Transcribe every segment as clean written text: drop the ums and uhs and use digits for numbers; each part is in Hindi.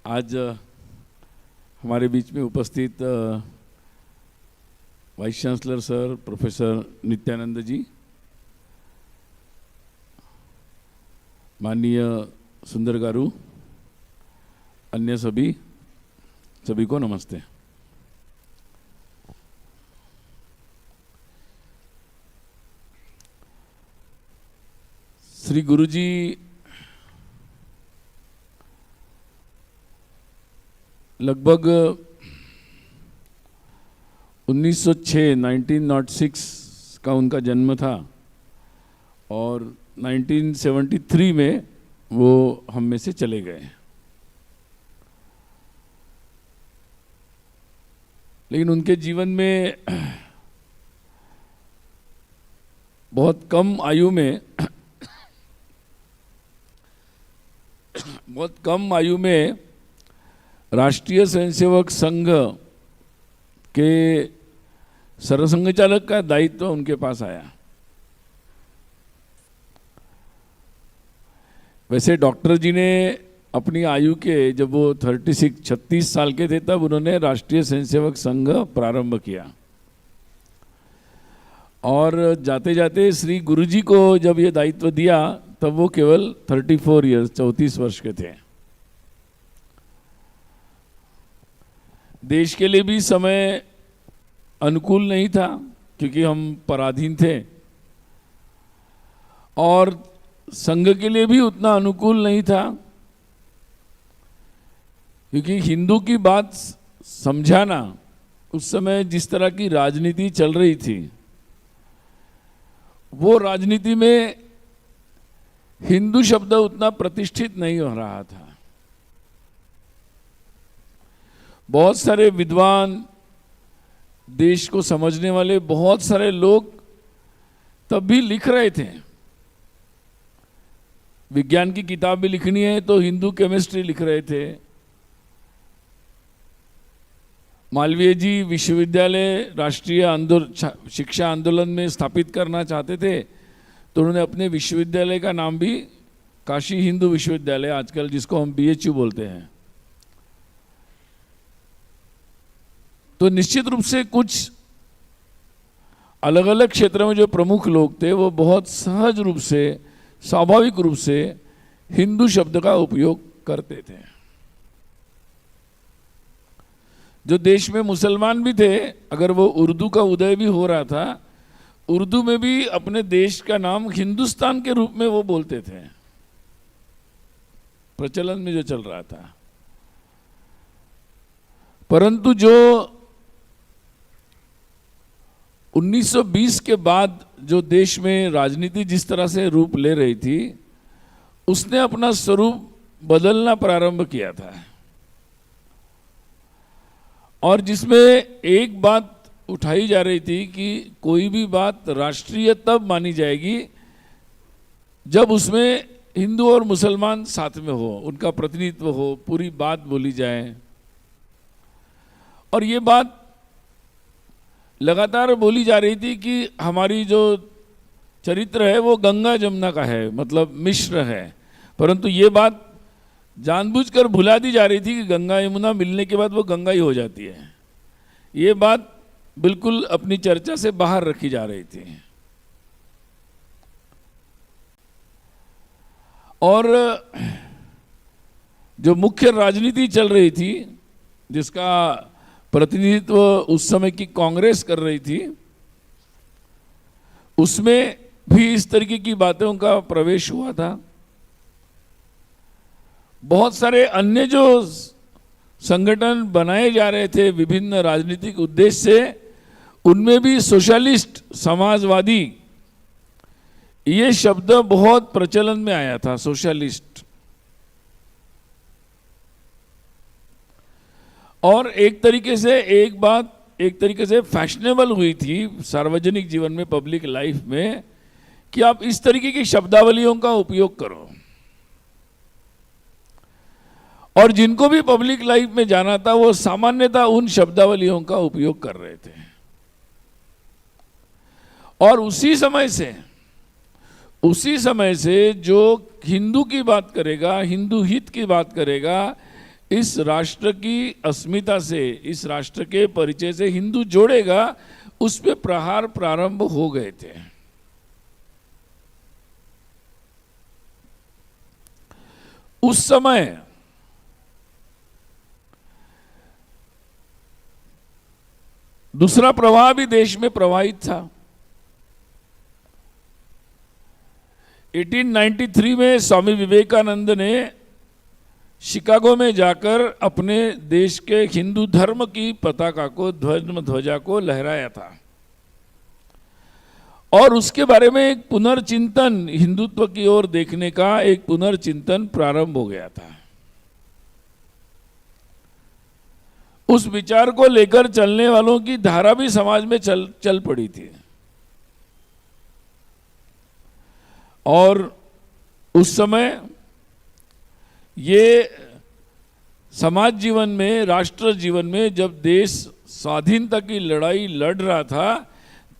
आज हमारे बीच में उपस्थित vice chancellor sir professor Nityanand ji, माननीय सुंदर गारू, अन्य सभी को नमस्ते। श्री गुरुजी लगभग 1906 का उनका जन्म था और 1973 में वो हम में से चले गए। लेकिन उनके जीवन में बहुत कम आयु में राष्ट्रीय स्वयंसेवक संघ के सरसंघचालक का दायित्व उनके पास आया। वैसे डॉक्टर जी ने अपनी आयु के जब वो 36 साल के थे तब उन्होंने राष्ट्रीय स्वयंसेवक संघ प्रारंभ किया और जाते जाते श्री गुरुजी को जब ये दायित्व दिया तब वो केवल 34 वर्ष के थे। देश के लिए भी समय अनुकूल नहीं था क्योंकि हम पराधीन थे और संघ के लिए भी उतना अनुकूल नहीं था क्योंकि हिंदू की बात समझाना, उस समय जिस तरह की राजनीति चल रही थी वो राजनीति में हिंदू शब्द उतना प्रतिष्ठित नहीं हो रहा था। बहुत सारे विद्वान, देश को समझने वाले बहुत सारे लोग तब भी लिख रहे थे। विज्ञान की किताब भी लिखनी है तो हिंदू केमिस्ट्री लिख रहे थे। मालवीय जी विश्वविद्यालय राष्ट्रीय शिक्षा आंदोलन में स्थापित करना चाहते थे तो उन्होंने अपने विश्वविद्यालय का नाम भी काशी हिंदू विश्वविद्यालय, आजकल जिसको हम BHU बोलते हैं। तो निश्चित रूप से कुछ अलग अलग क्षेत्रों में जो प्रमुख लोग थे वो बहुत सहज रूप से, स्वाभाविक रूप से हिंदू शब्द का उपयोग करते थे। जो देश में मुसलमान भी थे, अगर वो उर्दू का उदय भी हो रहा था, उर्दू में भी अपने देश का नाम हिंदुस्तान के रूप में वो बोलते थे, प्रचलन में जो चल रहा था। परंतु जो 1920 के बाद जो देश में राजनीति जिस तरह से रूप ले रही थी, उसने अपना स्वरूप बदलना प्रारंभ किया था और जिसमें एक बात उठाई जा रही थी कि कोई भी बात राष्ट्रीय तब मानी जाएगी जब उसमें हिंदू और मुसलमान साथ में हो, उनका प्रतिनिधित्व हो, पूरी बात बोली जाए। और ये बात लगातार बोली जा रही थी कि हमारी जो चरित्र है वो गंगा जमुना का है, मतलब मिश्र है। परंतु ये बात जानबूझकर भुला दी जा रही थी कि गंगा यमुना मिलने के बाद वो गंगा ही हो जाती है। ये बात बिल्कुल अपनी चर्चा से बाहर रखी जा रही थी। और जो मुख्य राजनीति चल रही थी, जिसका प्रतिनिधित्व उस समय की कांग्रेस कर रही थी, उसमें भी इस तरीके की बातों का प्रवेश हुआ था। बहुत सारे अन्य जो संगठन बनाए जा रहे थे विभिन्न राजनीतिक उद्देश्य से, उनमें भी सोशलिस्ट, समाजवादी, ये शब्द बहुत प्रचलन में आया था, सोशलिस्ट। और एक तरीके से फैशनेबल हुई थी सार्वजनिक जीवन में, पब्लिक लाइफ में, कि आप इस तरीके की शब्दावलियों का उपयोग करो। और जिनको भी पब्लिक लाइफ में जाना था वो सामान्यतः उन शब्दावलियों का उपयोग कर रहे थे। और उसी समय से जो हिंदू की बात करेगा, हिंदू हित की बात करेगा, इस राष्ट्र की अस्मिता से, इस राष्ट्र के परिचय से हिंदू जोड़ेगा, उस पे प्रहार प्रारंभ हो गए थे। उस समय दूसरा प्रवाह भी देश में प्रवाहित था। 1893 में स्वामी विवेकानंद ने शिकागो में जाकर अपने देश के हिंदू धर्म की पताका को, ध्वजा को लहराया था और उसके बारे में एक पुनर्चिंतन, हिंदुत्व की ओर देखने का एक पुनर्चिंतन प्रारंभ हो गया था। उस विचार को लेकर चलने वालों की धारा भी समाज में चल पड़ी थी और उस समय ये समाज जीवन में, राष्ट्र जीवन में जब देश स्वाधीनता की लड़ाई लड़ रहा था,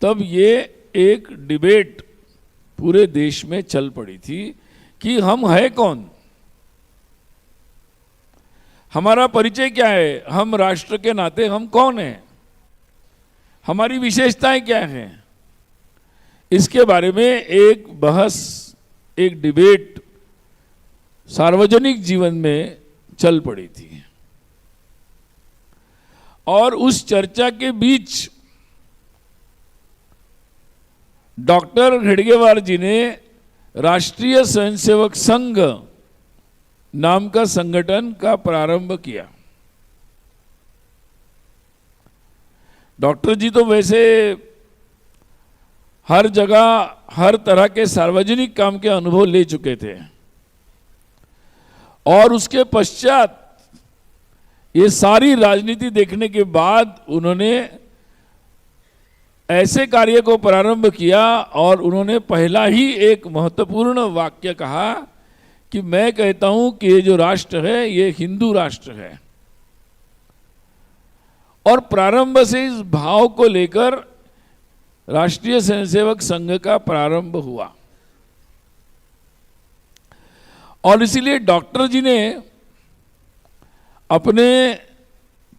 तब ये एक डिबेट पूरे देश में चल पड़ी थी कि हम है कौन, हमारा परिचय क्या है, हम राष्ट्र के नाते हम कौन हैं, हमारी विशेषताएं क्या हैं। इसके बारे में एक बहस, एक डिबेट सार्वजनिक जीवन में चल पड़ी थी और उस चर्चा के बीच डॉक्टर हेडगेवार जी ने राष्ट्रीय स्वयंसेवक संघ नाम का संगठन का प्रारंभ किया। डॉक्टर जी तो वैसे हर जगह हर तरह के सार्वजनिक काम के अनुभव ले चुके थे और उसके पश्चात ये सारी राजनीति देखने के बाद उन्होंने ऐसे कार्य को प्रारंभ किया और उन्होंने पहला ही एक महत्वपूर्ण वाक्य कहा कि मैं कहता हूं कि ये जो राष्ट्र है ये हिंदू राष्ट्र है। और प्रारंभ से इस भाव को लेकर राष्ट्रीय स्वयंसेवक संघ का प्रारंभ हुआ और इसीलिए डॉक्टर जी ने अपने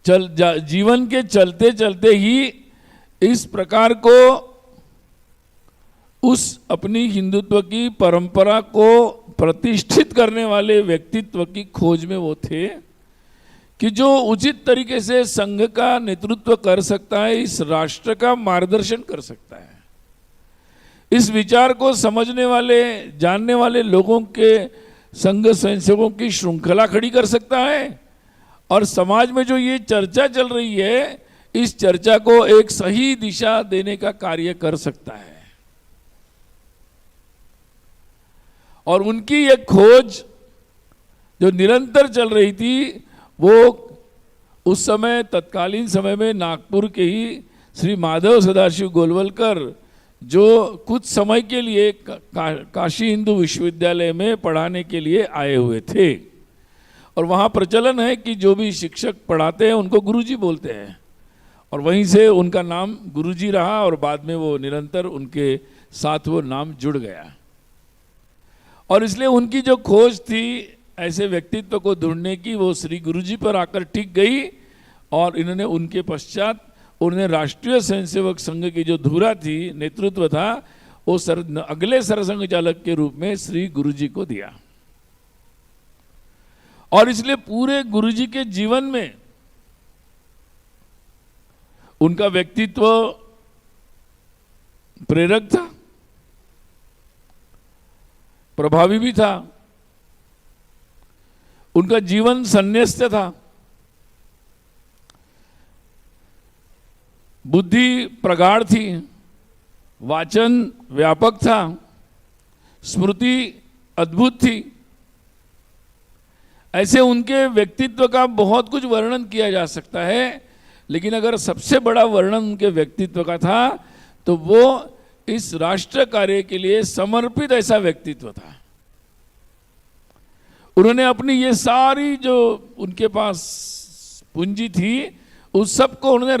जीवन के चलते चलते ही इस प्रकार को, उस अपनी हिंदुत्व की परंपरा को प्रतिष्ठित करने वाले व्यक्तित्व की खोज में वो थे कि जो उचित तरीके से संघ का नेतृत्व कर सकता है, इस राष्ट्र का मार्गदर्शन कर सकता है, इस विचार को समझने वाले, जानने वाले लोगों के संघ स्वयंसेवकों की श्रृंखला खड़ी कर सकता है और समाज में जो ये चर्चा चल रही है, इस चर्चा को एक सही दिशा देने का कार्य कर सकता है। और उनकी ये खोज जो निरंतर चल रही थी, वो उस समय तत्कालीन समय में नागपुर के ही श्री माधव सदाशिव गोलवलकर, जो कुछ समय के लिए काशी हिंदू विश्वविद्यालय में पढ़ाने के लिए आए हुए थे और वहाँ प्रचलन है कि जो भी शिक्षक पढ़ाते हैं उनको गुरुजी बोलते हैं और वहीं से उनका नाम गुरुजी रहा और बाद में वो निरंतर उनके साथ वो नाम जुड़ गया। और इसलिए उनकी जो खोज थी ऐसे व्यक्तित्व को ढूंढने की, वो श्री गुरुजी पर आकर टिक गई और इन्होंने उनके पश्चात उन्हें राष्ट्रीय स्वयंसेवक संघ की जो धुरा थी, नेतृत्व था, वो अगले सरसंघ चालक के रूप में श्री गुरुजी को दिया। और इसलिए पूरे गुरुजी के जीवन में उनका व्यक्तित्व प्रेरक था, प्रभावी भी था, उनका जीवन संन्यस्त था, बुद्धि प्रगाढ़ थी, वाचन व्यापक था, स्मृति अद्भुत थी। ऐसे उनके व्यक्तित्व का बहुत कुछ वर्णन किया जा सकता है, लेकिन अगर सबसे बड़ा वर्णन उनके व्यक्तित्व का था तो वो इस राष्ट्र कार्य के लिए समर्पित ऐसा व्यक्तित्व था। उन्होंने अपनी ये सारी जो उनके पास पूंजी थी, उस सब को उन्होंने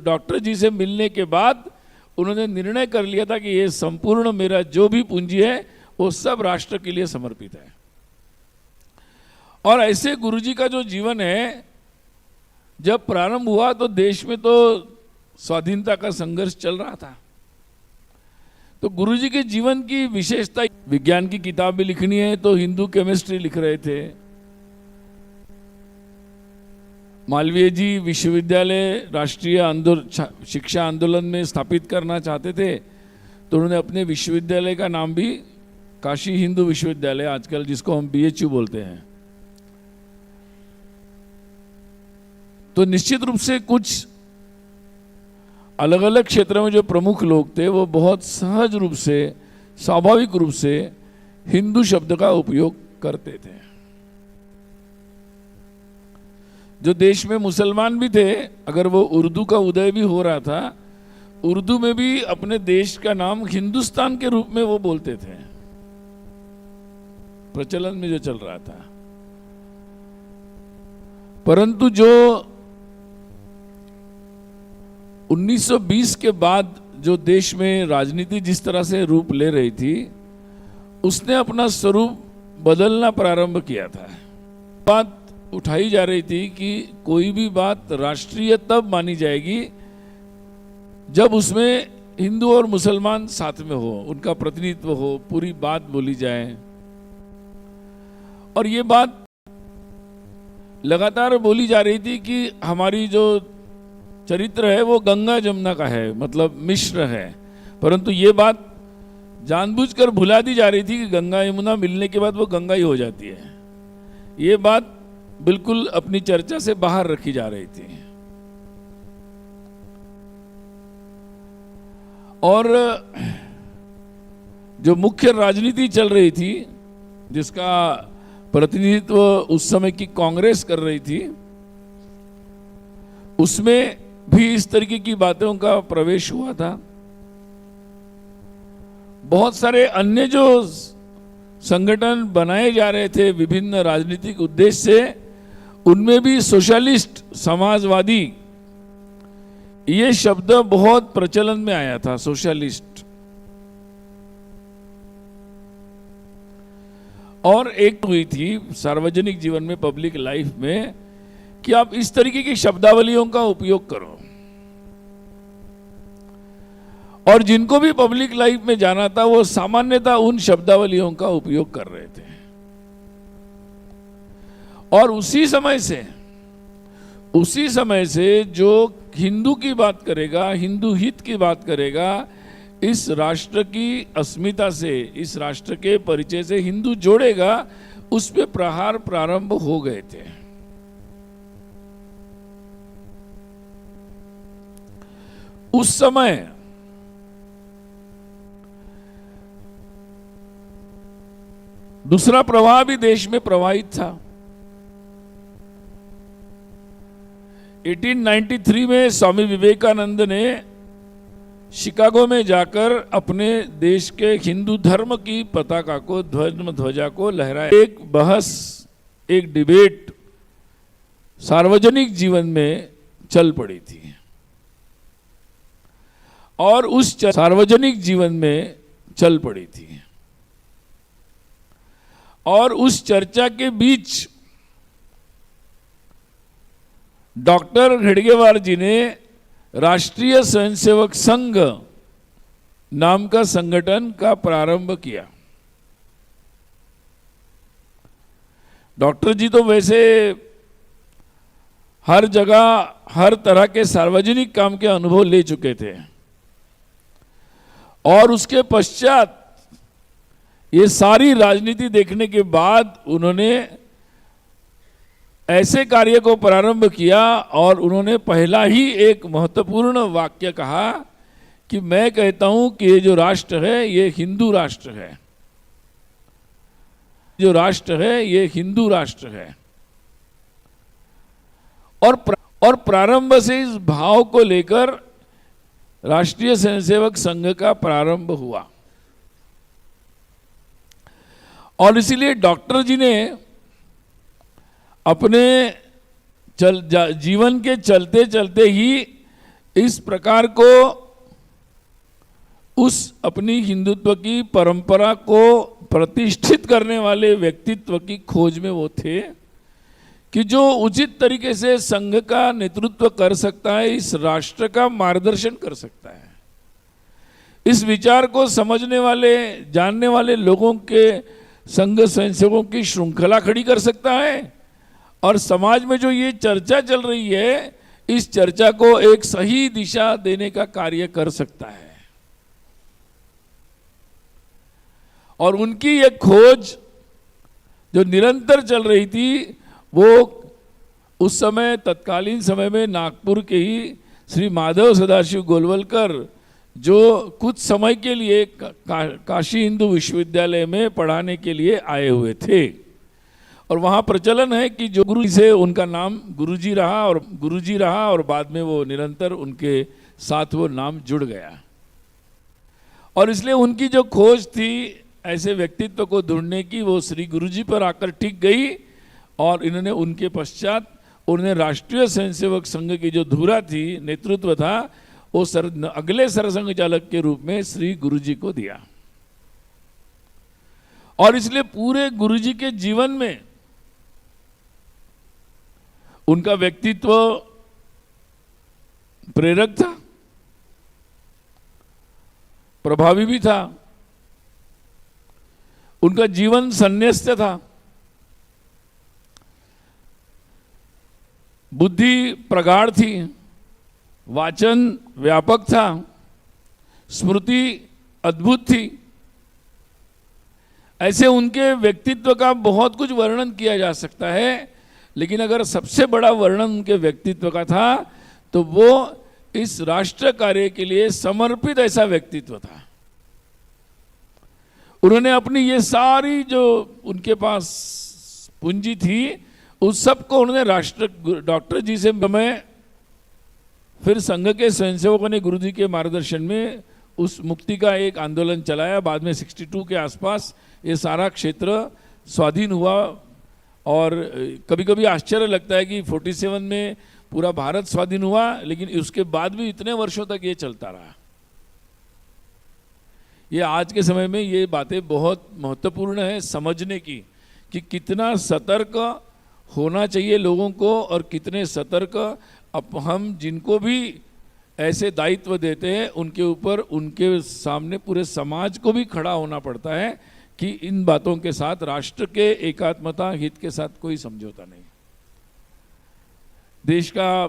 डॉक्टर जी से मिलने के बाद उन्होंने निर्णय कर लिया था कि ये संपूर्ण मेरा जो भी पूंजी है वो सब राष्ट्र के लिए समर्पित है। और ऐसे गुरुजी का जो जीवन है, जब प्रारंभ हुआ तो देश में तो स्वाधीनता का संघर्ष चल रहा था। तो गुरुजी के जीवन की विशेषता, विज्ञान की किताब भी लिखनी है तो हिंदू केमिस्ट्री लिख रहे थे। मालवीय जी विश्वविद्यालय राष्ट्रीय शिक्षा आंदोलन में स्थापित करना चाहते थे, तो उन्होंने अपने विश्वविद्यालय का नाम भी काशी हिंदू विश्वविद्यालय, आजकल जिसको हम BHU बोलते हैं। तो निश्चित रूप से कुछ अलग अलग क्षेत्रों में जो प्रमुख लोग थे वो बहुत सहज रूप से, स्वाभाविक रूप से हिंदू शब्द का उपयोग करते थे। जो देश में मुसलमान भी थे, अगर वो उर्दू का उदय भी हो रहा था, उर्दू में भी अपने देश का नाम हिंदुस्तान के रूप में वो बोलते थे, प्रचलन में जो चल रहा था। परंतु जो 1920 के बाद जो देश में राजनीति जिस तरह से रूप ले रही थी, उसने अपना स्वरूप बदलना प्रारंभ किया था। बात उठाई जा रही थी कि कोई भी बात राष्ट्रीय तब मानी जाएगी जब उसमें हिंदू और मुसलमान साथ में हो, उनका प्रतिनिधित्व हो, पूरी बात बोली जाए। और ये बात लगातार बोली जा रही थी कि हमारी जो चरित्र है वो गंगा जमुना का है, मतलब मिश्र है। परंतु ये बात जानबूझकर भुला दी जा रही थी कि गंगा यमुना मिलने के बाद वो गंगा ही हो जाती है। ये बात बिल्कुल अपनी चर्चा से बाहर रखी जा रही थी। और जो मुख्य राजनीति चल रही थी, जिसका प्रतिनिधित्व उस समय की कांग्रेस कर रही थी, उसमें भी इस तरीके की बातों का प्रवेश हुआ था। बहुत सारे अन्य जो संगठन बनाए जा रहे थे विभिन्न राजनीतिक उद्देश्य से, उनमें भी सोशलिस्ट, समाजवादी, ये शब्द बहुत प्रचलन में आया था, सोशलिस्ट। और एक हुई थी सार्वजनिक जीवन में, पब्लिक लाइफ में, कि आप इस तरीके की शब्दावलियों का उपयोग करो। और जिनको भी पब्लिक लाइफ में जाना था वो सामान्यतः उन शब्दावलियों का उपयोग कर रहे थे। और उसी समय से जो हिंदू की बात करेगा, हिंदू हित की बात करेगा, इस राष्ट्र की अस्मिता से, इस राष्ट्र के परिचय से हिंदू जोड़ेगा, उस पे प्रहार प्रारंभ हो गए थे। उस समय दूसरा प्रवाह भी देश में प्रवाहित था। 1893 में स्वामी विवेकानंद ने शिकागो में जाकर अपने देश के हिंदू धर्म की पताका को, ध्वजा को लहराया। एक बहस, एक डिबेट सार्वजनिक जीवन में चल पड़ी थी। और उस सार्वजनिक जीवन में चल पड़ी थी। और उस चर्चा के बीच डॉक्टर हेडगेवार जी ने राष्ट्रीय स्वयंसेवक संघ नाम का संगठन का प्रारंभ किया। डॉक्टर जी तो वैसे हर जगह, हर तरह के सार्वजनिक काम के अनुभव ले चुके थे। और उसके पश्चात ये सारी राजनीति देखने के बाद उन्होंने ऐसे कार्य को प्रारंभ किया। और उन्होंने पहला ही एक महत्वपूर्ण वाक्य कहा कि मैं कहता हूं कि ये जो राष्ट्र है ये हिंदू राष्ट्र है, जो राष्ट्र है ये हिंदू राष्ट्र है। और प्रारंभ से इस भाव को लेकर राष्ट्रीय स्वयंसेवक संघ का प्रारंभ हुआ। और इसीलिए डॉक्टर जी ने अपने जीवन के चलते चलते ही इस प्रकार को, उस अपनी हिंदुत्व की परंपरा को प्रतिष्ठित करने वाले व्यक्तित्व की खोज में वो थे। कि जो उचित तरीके से संघ का नेतृत्व कर सकता है, इस राष्ट्र का मार्गदर्शन कर सकता है, इस विचार को समझने वाले जानने वाले लोगों के संघ स्वयंसेवकों की श्रृंखला खड़ी कर सकता है, और समाज में जो ये चर्चा चल रही है इस चर्चा को एक सही दिशा देने का कार्य कर सकता है। और उनकी ये खोज जो निरंतर चल रही थी वो उस समय तत्कालीन समय में नागपुर के ही श्री माधव सदाशिव गोलवलकर जो कुछ समय के लिए काशी हिंदू विश्वविद्यालय में पढ़ाने के लिए आए हुए थे, और वहाँ प्रचलन है कि जो गुरु से उनका नाम गुरुजी रहा और बाद में वो निरंतर उनके साथ वो नाम जुड़ गया। और इसलिए उनकी जो खोज थी ऐसे व्यक्तित्व को ढूंढने की, वो श्री गुरुजी पर आकर टिक गई, और इन्होंने उनके पश्चात उन्होंने राष्ट्रीय स्वयंसेवक संघ की जो धुरा थी, नेतृत्व था, वो अगले सरसंघ चालक के रूप में श्री गुरुजी को दिया। और इसलिए पूरे गुरुजी के जीवन में उनका व्यक्तित्व प्रेरक था, प्रभावी भी था, उनका जीवन संन्यस्त था, बुद्धि प्रगाढ़ थी, वाचन व्यापक था, स्मृति अद्भुत थी। ऐसे उनके व्यक्तित्व का बहुत कुछ वर्णन किया जा सकता है, लेकिन अगर सबसे बड़ा वर्णन उनके व्यक्तित्व का था तो वो इस राष्ट्र कार्य के लिए समर्पित ऐसा व्यक्तित्व था। उन्होंने अपनी ये सारी जो उनके पास पूंजी थी उस सब को उन्होंने राष्ट्र डॉक्टर जी से मैं फिर संघ के स्वयंसेवकों ने गुरुजी के मार्गदर्शन में उस मुक्ति का एक आंदोलन चलाया। बाद में 62 के आसपास ये सारा क्षेत्र स्वाधीन हुआ, और कभी कभी आश्चर्य लगता है कि 47 में पूरा भारत स्वाधीन हुआ, लेकिन उसके बाद भी इतने वर्षों तक ये चलता रहा। ये आज के समय में ये बातें बहुत महत्वपूर्ण है समझने की, कि कितना सतर्क होना चाहिए लोगों को, और कितने सतर्क अब हम जिनको भी ऐसे दायित्व देते हैं उनके ऊपर, उनके सामने पूरे समाज को भी खड़ा होना पड़ता है कि इन बातों के साथ राष्ट्र के एकात्मता हित के साथ कोई समझौता नहीं। देश का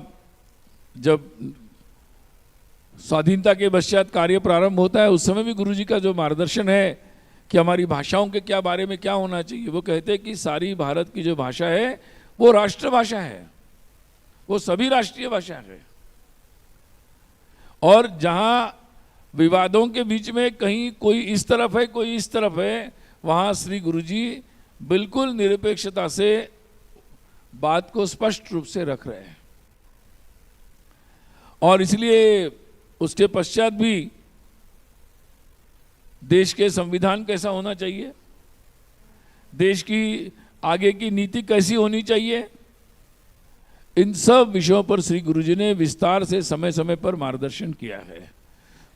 जब स्वाधीनता के पश्चात कार्य प्रारंभ होता है उस समय भी गुरुजी का जो मार्गदर्शन है कि हमारी भाषाओं के क्या बारे में क्या होना चाहिए, वो कहते हैं कि सारी भारत की जो भाषा है वो राष्ट्रभाषा है, वो सभी राष्ट्रीय भाषा है, और जहां विवादों के बीच में कहीं कोई इस तरफ है कोई इस तरफ है, वहां श्री गुरुजी बिल्कुल निरपेक्षता से बात को स्पष्ट रूप से रख रहे हैं। और इसलिए उसके पश्चात भी देश के संविधान कैसा होना चाहिए, देश की आगे की नीति कैसी होनी चाहिए, इन सब विषयों पर श्री गुरुजी ने विस्तार से समय समय पर मार्गदर्शन किया है।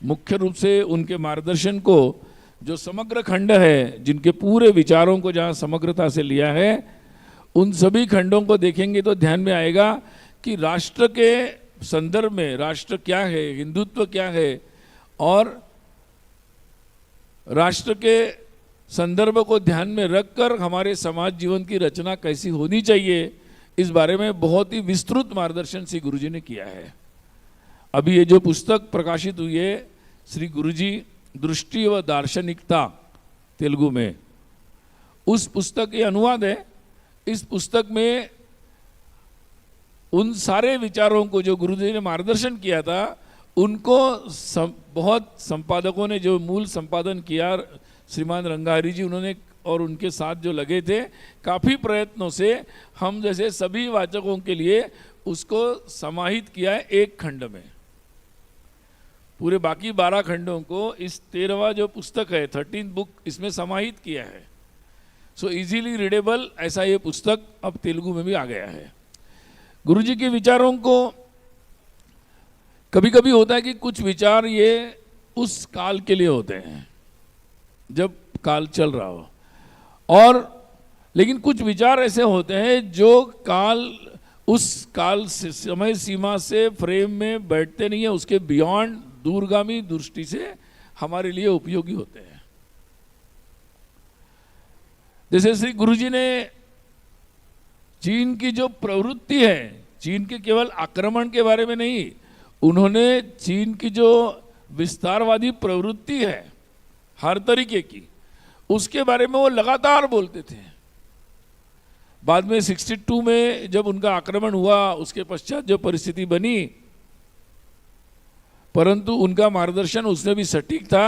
मुख्य रूप से उनके मार्गदर्शन को जो समग्र खंड है, जिनके पूरे विचारों को जहाँ समग्रता से लिया है, उन सभी खंडों को देखेंगे तो ध्यान में आएगा कि राष्ट्र के संदर्भ में राष्ट्र क्या है, हिंदुत्व क्या है, और राष्ट्र के संदर्भ को ध्यान में रखकर हमारे समाज जीवन की रचना कैसी होनी चाहिए, इस बारे में बहुत ही विस्तृत मार्गदर्शन श्री गुरुजी ने किया है। अभी ये जो पुस्तक प्रकाशित हुई है श्री गुरुजी दृष्टि व दार्शनिकता तेलुगु में, उस पुस्तक के अनुवाद है। इस पुस्तक में उन सारे विचारों को जो गुरुजी ने मार्गदर्शन किया था उनको बहुत संपादकों ने, जो मूल संपादन किया श्रीमान रंगाहरी जी, उन्होंने और उनके साथ जो लगे थे, काफ़ी प्रयत्नों से हम जैसे सभी वाचकों के लिए उसको समाहित किया है एक खंड में। पूरे बाकी 12 खंडों को इस 13वां जो पुस्तक है 13 बुक इसमें समाहित किया है। सो इजीली रीडेबल ऐसा ये पुस्तक अब तेलुगु में भी आ गया है। गुरुजी के विचारों को कभी कभी होता है कि कुछ विचार ये उस काल के लिए होते हैं जब काल चल रहा हो, और लेकिन कुछ विचार ऐसे होते हैं जो उस काल से समय सीमा से फ्रेम में बैठते नहीं है, उसके बियॉन्ड दूरगामी दृष्टि से हमारे लिए उपयोगी होते हैं। जैसे श्री गुरुजी ने चीन की जो प्रवृत्ति है, चीन के केवल आक्रमण के बारे में नहीं, उन्होंने चीन की जो विस्तारवादी प्रवृत्ति है हर तरीके की, उसके बारे में वो लगातार बोलते थे। बाद में 62 में जब उनका आक्रमण हुआ, उसके पश्चात जो परिस्थिति बनी, परंतु उनका मार्गदर्शन उसमें भी सटीक था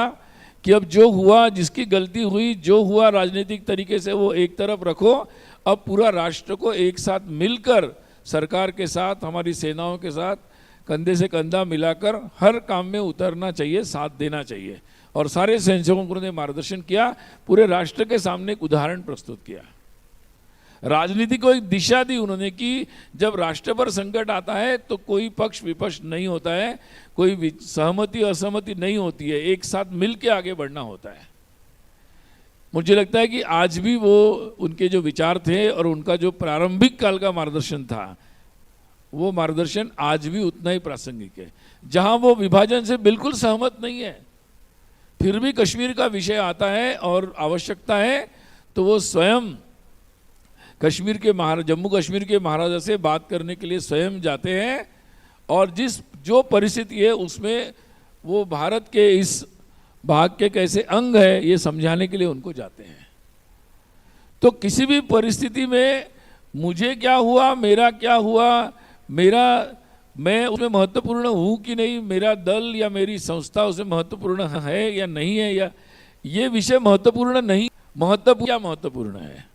कि अब जो हुआ, जिसकी गलती हुई, जो हुआ राजनीतिक तरीके से वो एक तरफ रखो, अब पूरा राष्ट्र को एक साथ मिलकर सरकार के साथ, हमारी सेनाओं के साथ कंधे से कंधा मिलाकर हर काम में उतरना चाहिए, साथ देना चाहिए। और सारे सैनिकों को उन्होंने मार्गदर्शन किया, पूरे राष्ट्र के सामने एक उदाहरण प्रस्तुत किया, राजनीति को एक दिशा दी उन्होंने कि जब राष्ट्र पर संकट आता है तो कोई पक्ष विपक्ष नहीं होता है, कोई सहमति असहमति नहीं होती है, एक साथ मिल के आगे बढ़ना होता है। मुझे लगता है कि आज भी वो उनके जो विचार थे और उनका जो प्रारंभिक काल का मार्गदर्शन था, वो मार्गदर्शन आज भी उतना ही प्रासंगिक है। जहां वो विभाजन से बिल्कुल सहमत नहीं है, फिर भी कश्मीर का विषय आता है और आवश्यकता है तो वो स्वयं कश्मीर के जम्मू कश्मीर के महाराजा से बात करने के लिए स्वयं जाते हैं, और जो परिस्थिति है उसमें वो भारत के इस भाग के कैसे अंग है ये समझाने के लिए उनको जाते हैं। तो किसी भी परिस्थिति में मुझे क्या हुआ, मेरा क्या हुआ, मैं उसमें महत्वपूर्ण हूँ कि नहीं, मेरा दल या मेरी संस्था उसमें महत्वपूर्ण है या नहीं है, या ये विषय महत्वपूर्ण नहीं, महत्वपूर्ण है।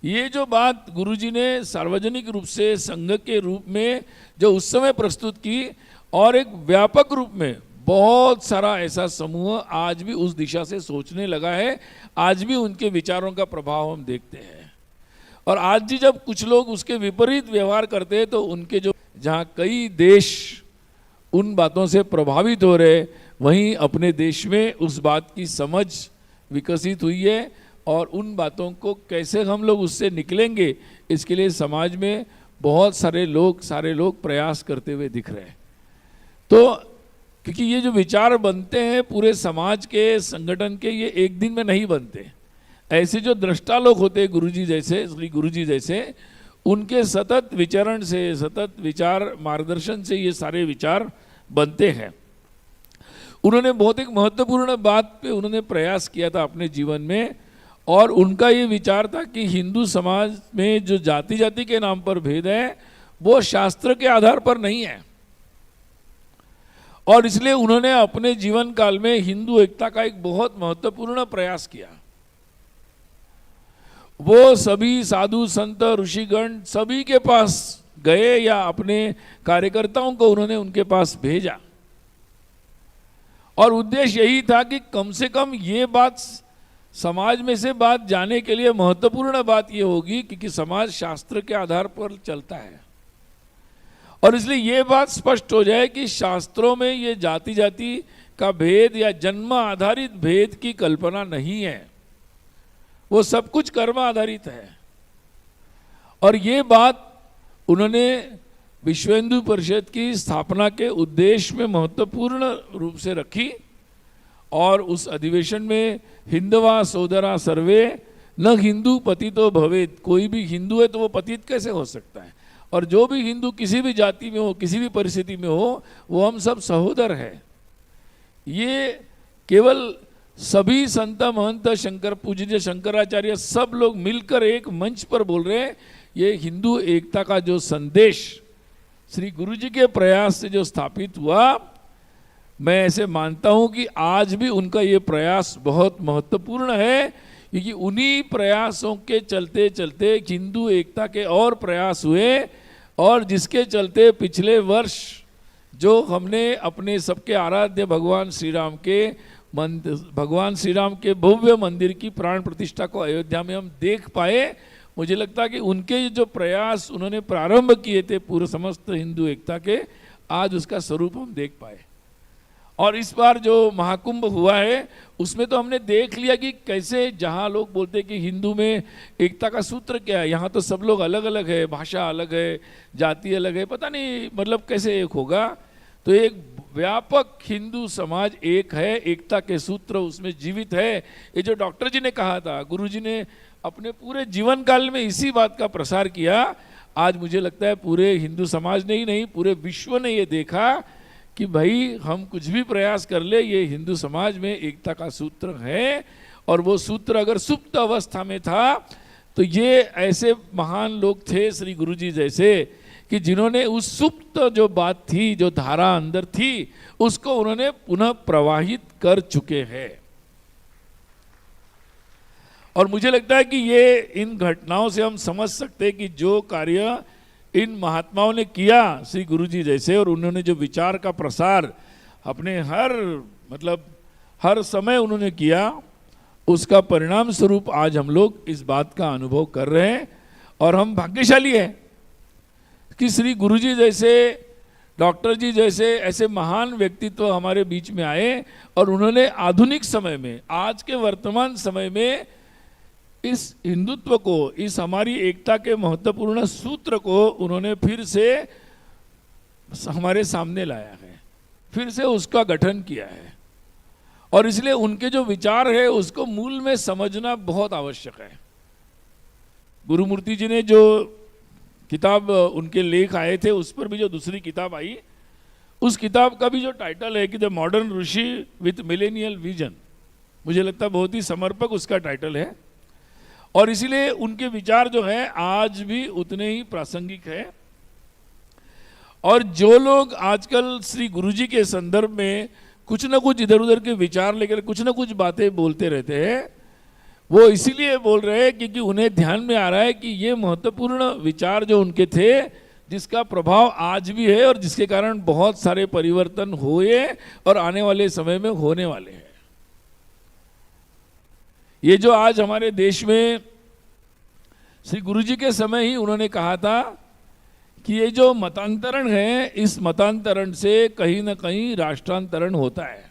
ये जो बात गुरुजी ने सार्वजनिक रूप से संघ के रूप में जो उस समय प्रस्तुत की, और एक व्यापक रूप में बहुत सारा ऐसा समूह आज भी उस दिशा से सोचने लगा है, आज भी उनके विचारों का प्रभाव हम देखते हैं। और आज भी जब कुछ लोग उसके विपरीत व्यवहार करते हैं तो उनके जो जहाँ कई देश उन बातों से प्रभावित हो रहे, वहीं अपने देश में उस बात की समझ विकसित हुई है, और उन बातों को कैसे हम लोग उससे निकलेंगे, इसके लिए समाज में बहुत सारे लोग प्रयास करते हुए दिख रहे हैं। तो क्योंकि ये जो विचार बनते हैं पूरे समाज के, संगठन के, ये एक दिन में नहीं बनते। ऐसे जो दृष्टा लोग होते हैं गुरुजी जैसे, श्री गुरुजी जैसे, उनके सतत विचरण से, सतत विचार मार्गदर्शन से ये सारे विचार बनते हैं। उन्होंने बहुत एक महत्वपूर्ण बात पे उन्होंने प्रयास किया था अपने जीवन में, और उनका ये विचार था कि हिंदू समाज में जो जाति जाति के नाम पर भेद है वो शास्त्र के आधार पर नहीं है, और इसलिए उन्होंने अपने जीवन काल में हिंदू एकता का एक बहुत महत्वपूर्ण प्रयास किया। वो सभी साधु संत ऋषिगण सभी के पास गए, या अपने कार्यकर्ताओं को उन्होंने उनके पास भेजा, और उद्देश्य यही था कि कम से कम ये बात समाज में से बात जाने के लिए महत्वपूर्ण बात ये होगी कि समाज शास्त्र के आधार पर चलता है, और इसलिए ये बात स्पष्ट हो जाए कि शास्त्रों में ये जाति जाति का भेद या जन्म आधारित भेद की कल्पना नहीं है, वो सब कुछ कर्म आधारित है। और ये बात उन्होंने विश्व हिंदू परिषद की स्थापना के उद्देश्य में महत्वपूर्ण रूप से रखी, और उस अधिवेशन में हिंदवा सोदरा सर्वे न हिंदू पतितो भवेत, कोई भी हिंदू है तो वो पतित कैसे हो सकता है, और जो भी हिंदू किसी भी जाति में हो, किसी भी परिस्थिति में हो, वो हम सब सहोदर हैं। ये केवल सभी संत महंत शंकर पूज्य शंकराचार्य सब लोग मिलकर एक मंच पर बोल रहे हैं। ये हिंदू एकता का जो संदेश श्री गुरुजी के प्रयास से जो स्थापित हुआ, मैं ऐसे मानता हूं कि आज भी उनका ये प्रयास बहुत महत्वपूर्ण है, क्योंकि उन्हीं प्रयासों के चलते चलते हिंदू एकता के और प्रयास हुए, और जिसके चलते पिछले वर्ष जो हमने अपने सबके आराध्य भगवान श्री राम के भव्य मंदिर की प्राण प्रतिष्ठा को अयोध्या में हम देख पाए। मुझे लगता है कि उनके जो प्रयास उन्होंने प्रारंभ किए थे पूरे समस्त हिंदू एकता के, आज उसका स्वरूप हम देख पाए। और इस बार जो महाकुंभ हुआ है उसमें तो हमने देख लिया कि कैसे, जहाँ लोग बोलते हैं कि हिंदू में एकता का सूत्र क्या है, यहाँ तो सब लोग अलग अलग है, भाषा अलग है, जाति अलग है, पता नहीं मतलब कैसे एक होगा। तो एक व्यापक हिंदू समाज एक है, एकता के सूत्र उसमें जीवित है। ये जो डॉक्टर जी ने कहा था, गुरु जी ने अपने पूरे जीवन काल में इसी बात का प्रसार किया। आज मुझे लगता है पूरे हिंदू समाज ने ही नहीं, पूरे विश्व ने ये देखा कि भाई हम कुछ भी प्रयास कर ले, ये हिंदू समाज में एकता का सूत्र है। और वो सूत्र अगर सुप्त अवस्था में था तो ये ऐसे महान लोग थे श्री गुरु जी जैसे, कि जिन्होंने उस सुप्त जो बात थी, जो धारा अंदर थी, उसको उन्होंने पुनः प्रवाहित कर चुके हैं। और मुझे लगता है कि ये इन घटनाओं से हम समझ सकते हैं कि जो कार्य इन महात्माओं ने किया श्री गुरु जी जैसे, और उन्होंने जो विचार का प्रसार अपने हर समय उन्होंने किया, उसका परिणाम स्वरूप आज हम लोग इस बात का अनुभव कर रहे हैं। और हम भाग्यशाली हैं कि श्री गुरु जी जैसे, डॉक्टर जी जैसे ऐसे महान व्यक्तित्व हमारे बीच में आए और उन्होंने आधुनिक समय में, आज के वर्तमान समय में इस हिंदुत्व को, इस हमारी एकता के महत्वपूर्ण सूत्र को उन्होंने फिर से हमारे सामने लाया है, फिर से उसका गठन किया है। और इसलिए उनके जो विचार है उसको मूल में समझना बहुत आवश्यक है। गुरुमूर्ति जी ने जो किताब उनके लेख आए थे, उस पर भी जो दूसरी किताब आई, उस किताब का भी जो टाइटल है कि the modern Rishi with millennial vision, मुझे लगता है बहुत ही समर्पक उसका टाइटल है। और इसीलिए उनके विचार जो है आज भी उतने ही प्रासंगिक है। और जो लोग आजकल श्री गुरुजी के संदर्भ में कुछ ना कुछ इधर उधर के विचार लेकर कुछ ना कुछ बातें बोलते रहते हैं, वो इसीलिए बोल रहे हैं क्योंकि उन्हें ध्यान में आ रहा है कि ये महत्वपूर्ण विचार जो उनके थे, जिसका प्रभाव आज भी है और जिसके कारण बहुत सारे परिवर्तन हुए और आने वाले समय में होने वाले हैं। ये जो आज हमारे देश में श्री गुरुजी के समय ही उन्होंने कहा था कि ये जो मतांतरण है, इस मतांतरण से कहीं ना कहीं राष्ट्रांतरण होता है।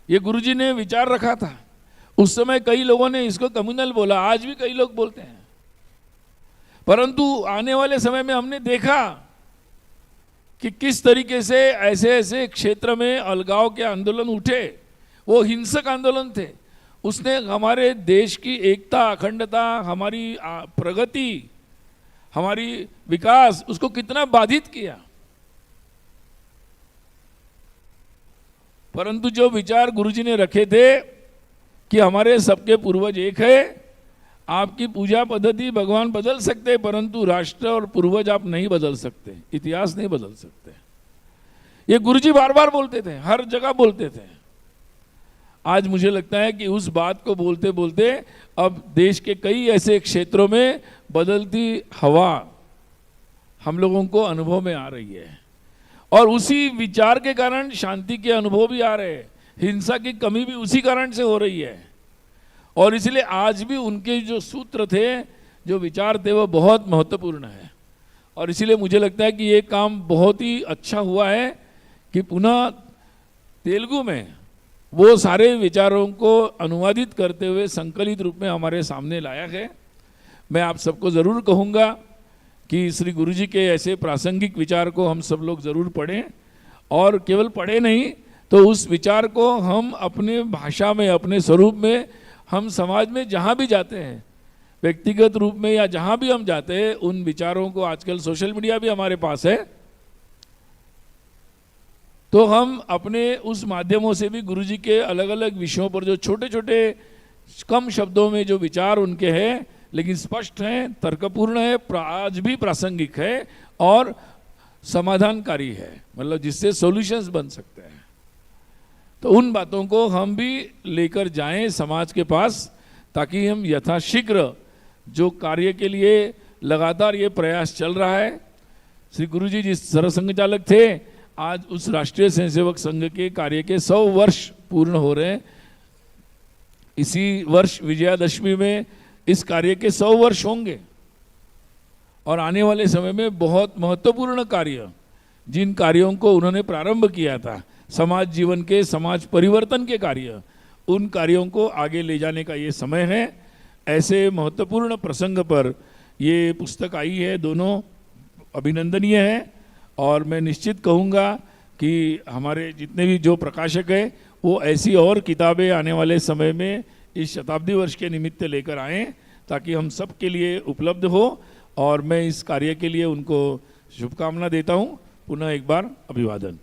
ये गुरुजी ने विचार रखा था। उस समय कई लोगों ने इसको कम्युनल बोला, आज भी कई लोग बोलते हैं, परंतु आने वाले समय में हमने देखा कि किस तरीके से ऐसे ऐसे क्षेत्र में अलगाव के आंदोलन उठे। वो हिंसक आंदोलन थे, उसने हमारे देश की एकता, अखंडता, हमारी प्रगति, हमारी विकास, उसको कितना बाधित किया। परंतु जो विचार गुरुजी ने रखे थे कि हमारे सबके पूर्वज एक है, आपकी पूजा पद्धति भगवान बदल सकते, परंतु राष्ट्र और पूर्वज आप नहीं बदल सकते, इतिहास नहीं बदल सकते। ये गुरुजी बार बार बोलते थे, हर जगह बोलते थे। आज मुझे लगता है कि उस बात को बोलते बोलते अब देश के कई ऐसे क्षेत्रों में बदलती हवा हम लोगों को अनुभव में आ रही है, और उसी विचार के कारण शांति के अनुभव भी आ रहे हैं, हिंसा की कमी भी उसी कारण से हो रही है। और इसलिए आज भी उनके जो सूत्र थे, जो विचार थे, वो बहुत महत्वपूर्ण है। और इसीलिए मुझे लगता है कि ये काम बहुत ही अच्छा हुआ है कि पुनः तेलुगु में वो सारे विचारों को अनुवादित करते हुए संकलित रूप में हमारे सामने लाया है। मैं आप सबको ज़रूर कहूँगा कि श्री गुरुजी के ऐसे प्रासंगिक विचार को हम सब लोग ज़रूर पढ़ें, और केवल पढ़े नहीं तो उस विचार को हम अपने भाषा में, अपने स्वरूप में, हम समाज में जहाँ भी जाते हैं, व्यक्तिगत रूप में या जहाँ भी हम जाते हैं, उन विचारों को, आजकल सोशल मीडिया भी हमारे पास है, तो हम अपने उस माध्यमों से भी गुरुजी के अलग अलग विषयों पर जो छोटे छोटे कम शब्दों में जो विचार उनके हैं, लेकिन स्पष्ट हैं, तर्कपूर्ण है, आज भी प्रासंगिक है और समाधानकारी है, मतलब जिससे सॉल्यूशंस बन सकते हैं। तो उन बातों को हम भी लेकर जाएं समाज के पास, ताकि हम यथाशीघ्र जो कार्य के लिए लगातार ये प्रयास चल रहा है, श्री गुरुजी जिस सरसंघ चालक थे, आज उस राष्ट्रीय स्वयंसेवक संघ के कार्य के 100 वर्ष पूर्ण हो रहे हैं। इसी वर्ष विजयादशमी में इस कार्य के 100 वर्ष होंगे, और आने वाले समय में बहुत महत्वपूर्ण कार्य जिन कार्यों को उन्होंने प्रारंभ किया था, समाज जीवन के, समाज परिवर्तन के कार्य, उन कार्यों को आगे ले जाने का ये समय है। ऐसे महत्वपूर्ण प्रसंग पर ये पुस्तक आई है, दोनों अभिनंदनीय है। और मैं निश्चित कहूँगा कि हमारे जितने भी जो प्रकाशक है वो ऐसी और किताबें आने वाले समय में इस शताब्दी वर्ष के निमित्त लेकर आएँ, ताकि हम सब के लिए उपलब्ध हो। और मैं इस कार्य के लिए उनको शुभकामना देता हूँ। पुनः एक बार अभिवादन।